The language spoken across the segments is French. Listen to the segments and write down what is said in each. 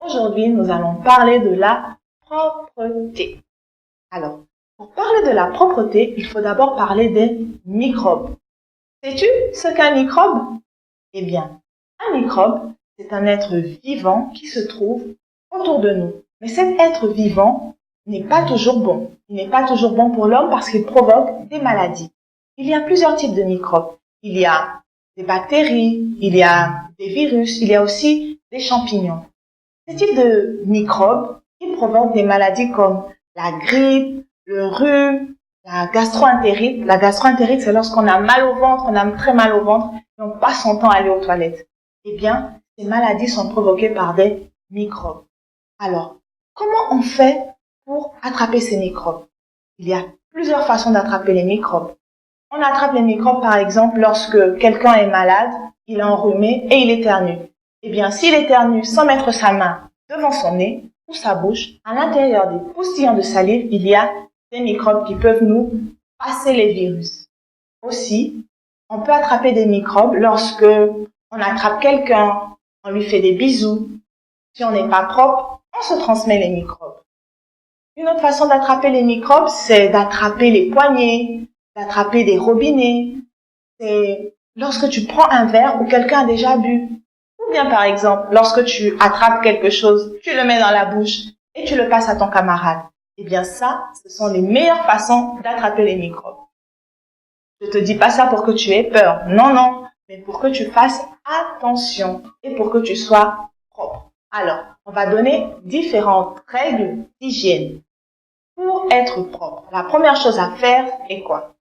Aujourd'hui, nous allons parler de la propreté. Alors, pour parler de la propreté, il faut d'abord parler des microbes. Sais-tu ce qu'un microbe? Eh bien, un microbe, c'est un être vivant qui se trouve autour de nous. Mais cet être vivant n'est pas toujours bon. Il n'est pas toujours bon pour l'homme parce qu'il provoque des maladies. Il y a plusieurs types de microbes. Il y a des bactéries, il y a des virus, il y a aussi des champignons. Ces types de microbes, ils provoquent des maladies comme la grippe, le rhume, la gastro-entérite. La gastro-entérite, c'est lorsqu'on a mal au ventre, on a très mal au ventre et on passe son temps à aller aux toilettes. Eh bien, ces maladies sont provoquées par des microbes. Alors, comment on fait pour attraper ces microbes? Il y a plusieurs façons d'attraper les microbes. On attrape les microbes, par exemple, lorsque quelqu'un est malade, il est enrhumé et il éternue. Eh bien, s'il éternue sans mettre sa main devant son nez ou sa bouche, à l'intérieur des postillons de salive, il y a des microbes qui peuvent nous passer les virus. Aussi, on peut attraper des microbes lorsque on attrape quelqu'un, on lui fait des bisous. Si on n'est pas propre, on se transmet les microbes. Une autre façon d'attraper les microbes, c'est d'attraper les poignets, d'attraper des robinets. C'est lorsque tu prends un verre où quelqu'un a déjà bu. Ou bien par exemple, lorsque tu attrapes quelque chose, tu le mets dans la bouche et tu le passes à ton camarade. Eh bien ça, ce sont les meilleures façons d'attraper les microbes. Je ne te dis pas ça pour que tu aies peur. Non, non. Mais pour que tu fasses attention et pour que tu sois propre. Alors, on va donner différentes règles d'hygiène. Pour être propre, la première chose à faire est quoi?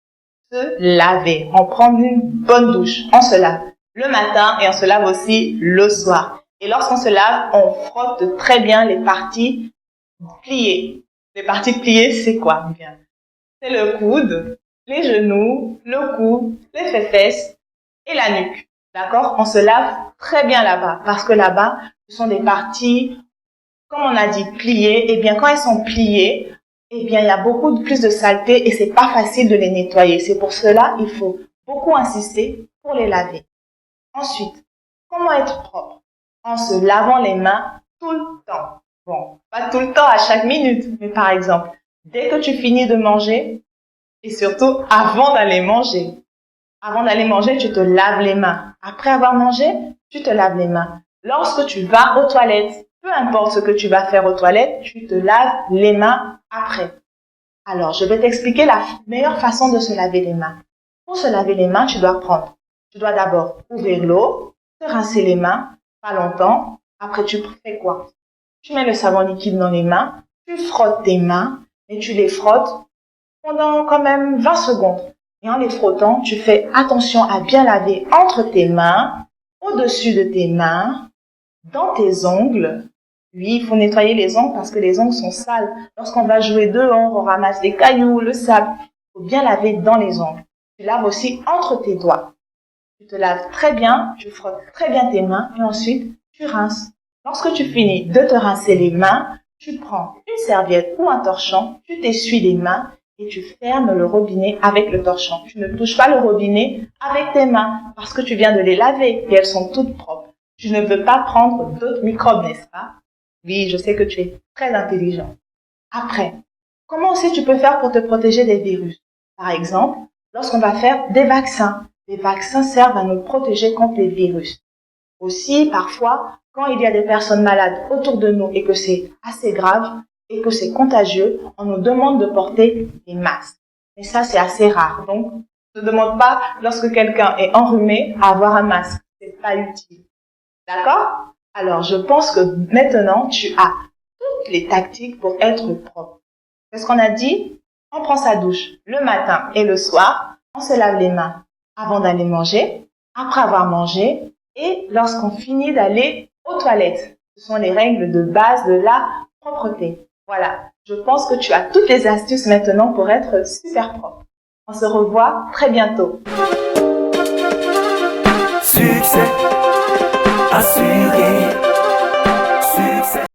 Se laver. On prend une bonne douche. On se lave le matin et on se lave aussi le soir. Et lorsqu'on se lave, on frotte très bien les parties pliées. Les parties pliées, c'est quoi? Bien, c'est le coude, les genoux, le cou, les fesses et la nuque. D'accord? On se lave très bien là-bas parce que là-bas, ce sont des parties, comme on a dit, pliées. Et bien, quand elles sont pliées, eh bien, il y a beaucoup plus de saleté et c'est pas facile de les nettoyer. C'est pour cela, il faut beaucoup insister pour les laver. Ensuite, comment être propre? En se lavant les mains tout le temps. Bon, pas tout le temps à chaque minute, mais par exemple, dès que tu finis de manger et surtout avant d'aller manger. Avant d'aller manger, tu te laves les mains. Après avoir mangé, tu te laves les mains. Lorsque tu vas aux toilettes, peu importe ce que tu vas faire aux toilettes, tu te laves les mains après. Alors, je vais t'expliquer la meilleure façon de se laver les mains. Pour se laver les mains, tu dois d'abord ouvrir l'eau, te rincer les mains, pas longtemps. Après, tu fais quoi? Tu mets le savon liquide dans les mains, tu frottes tes mains et tu les frottes pendant quand même 20 secondes. Et en les frottant, tu fais attention à bien laver entre tes mains, au-dessus de tes mains, dans tes ongles. Oui, il faut nettoyer les ongles parce que les ongles sont sales. Lorsqu'on va jouer dehors, on ramasse des cailloux, le sable. Il faut bien laver dans les ongles. Tu laves aussi entre tes doigts. Tu te laves très bien, tu frottes très bien tes mains et ensuite tu rinces. Lorsque tu finis de te rincer les mains, tu prends une serviette ou un torchon, tu t'essuies les mains et tu fermes le robinet avec le torchon. Tu ne touches pas le robinet avec tes mains parce que tu viens de les laver et elles sont toutes propres. Tu ne veux pas prendre d'autres microbes, n'est-ce pas? Oui, je sais que tu es très intelligent. Après, comment aussi tu peux faire pour te protéger des virus? Par exemple, lorsqu'on va faire des vaccins. Les vaccins servent à nous protéger contre les virus. Aussi, parfois, quand il y a des personnes malades autour de nous et que c'est assez grave et que c'est contagieux, on nous demande de porter des masques. Mais ça, c'est assez rare. Donc, ne demande pas, lorsque quelqu'un est enrhumé, à avoir un masque. C'est pas utile. D'accord? Alors, je pense que maintenant, tu as toutes les tactiques pour être propre. C'est ce qu'on a dit? On prend sa douche le matin et le soir. On se lave les mains avant d'aller manger, après avoir mangé et lorsqu'on finit d'aller aux toilettes. Ce sont les règles de base de la propreté. Voilà, je pense que tu as toutes les astuces maintenant pour être super propre. On se revoit très bientôt. Succès assuré.